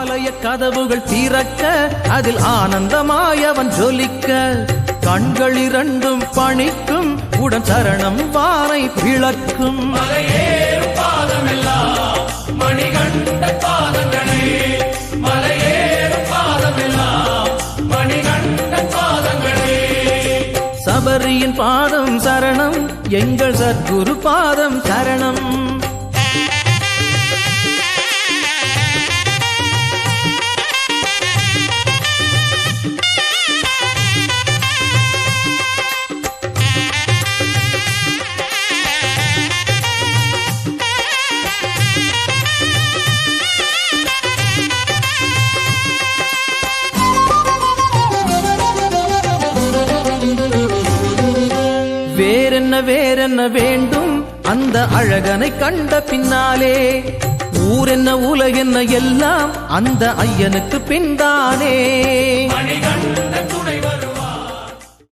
ஆலய கதவுகள் திறக்க அதில் ஆனந்தமாய் அவன் ஜொலிக்க கண்கள் இரண்டும் பணிக்கும் உடன் சரணம் வாரை பிளக்கும் மலையேறும் பாதமெல்லாம் மணிகண்ட பாதங்களே மலையேறும் பாதமெல்லாம் மணிகண்ட பாதங்களே சபரியின் பாதம் சரணம் எங்கள் சத்குரு பாதம் சரணம் வேறென்ன வேண்டும் அந்த அழகனை கண்ட பின்னாலே ஊரென்ன உலகென்ன எல்லாம் அந்த ஐயனுக்கு பின்தானே மணிகண்ட